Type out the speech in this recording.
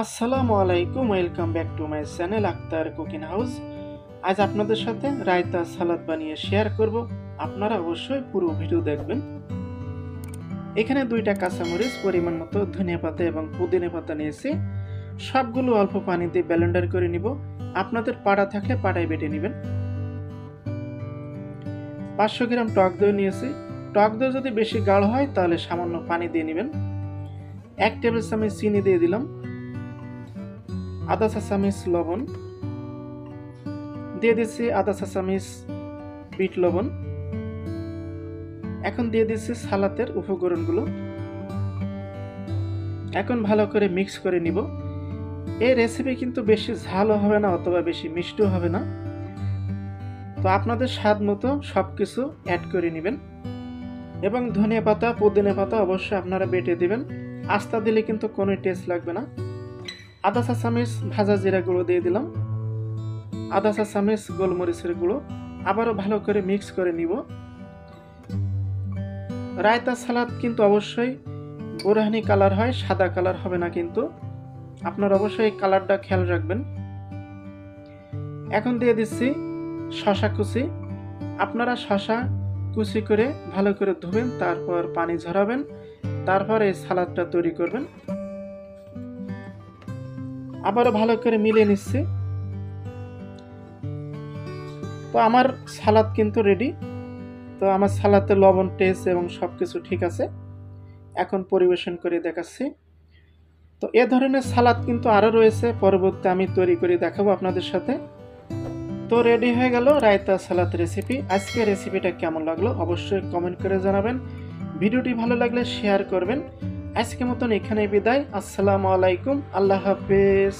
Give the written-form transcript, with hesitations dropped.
আসসালামু আলাইকুম, welcome back to my channel Akhtar cooking house. আজ আপনাদের সাথে রায়তা সালাদ বানিয়ে শেয়ার করব। আপনারা অবশ্যই পুরো ভিডিও দেখবেন। এখানে 2টা কাঁচামরিচ, পরিমাণ মতো ধনিয়া পাতা এবং পুদিনা পাতা নিয়েছি। সবগুলো অল্প পানি দিয়ে ব্লেন্ডার করে নিব। আপনাদের পাড়া থাকলে পাড়ায় বেটে নেবেন। 500 গ্রাম টক দই নিয়েছি। টক দই যদি বেশি গাঢ় হয় তাহলে সামান্য পানি দিয়ে নেবেন। 1 টেবিল চামচ চিনি দিয়ে দিলাম। আধা চা চামচ লবণ দিয়ে দিচ্ছি, আধা চা চামচ বিট লবণ। এখন দিয়ে দিচ্ছি সালাতের উপকরণগুলো। এখন ভালো করে মিক্স করে নিব। এই রেসিপি কিন্তু বেশি ঝালও হবে না অথবা বেশি মিষ্টিও হবে না, তো আপনাদের স্বাদ মতো সবকিছু অ্যাড করে নেবেন। এবং ধনিয়া পাতা, পুদিনা পাতা অবশ্যই আপনারা বেটে দিবেন। আস্তা দিলে কিন্তু কোনো টেস্ট লাগবে না। আধা চা চামচ ভাজা জিরা গুঁড়ো দিয়ে দিলাম, আধা চা চামচ গোলমরিচের গুঁড়ো। আবারও ভালো করে মিক্স করে নিব। রায়তা সালাদ কিন্তু অবশ্যই বোরহানি কালার হয়, সাদা কালার হবে না কিন্তু। আপনারা অবশ্যই কালারটা খেয়াল রাখবেন। এখন দিয়ে দিচ্ছি শসা কুচি। আপনারা শসা কুচি করে ভালো করে ধুবেন, তারপর পানি ঝরাবেন, তারপর এই সালাদটা তৈরি করবেন। আবারও ভালো করে মিলিয়ে নিচ্ছি। তো আমার সালাদ কিন্তু রেডি। তো আমার সালাদে লবণ, টেস্ট এবং সব কিছু ঠিক আছে। এখন পরিবেশন করে দেখাচ্ছি। তো এ ধরনের সালাদ কিন্তু আরও রয়েছে, পরবর্তী আমি তৈরি করে দেখাবো আপনাদের সাথে। তো রেডি হয়ে গেল রায়তা সালাদ রেসিপি। আজকে রেসিপিটা কেমন লাগলো অবশ্যই কমেন্ট করে জানাবেন। ভিডিওটি ভালো লাগলে শেয়ার করবেন। আজকের মতন এখানেই বিদায়। আসসালামু আলাইকুম, আল্লাহ হাফেজ।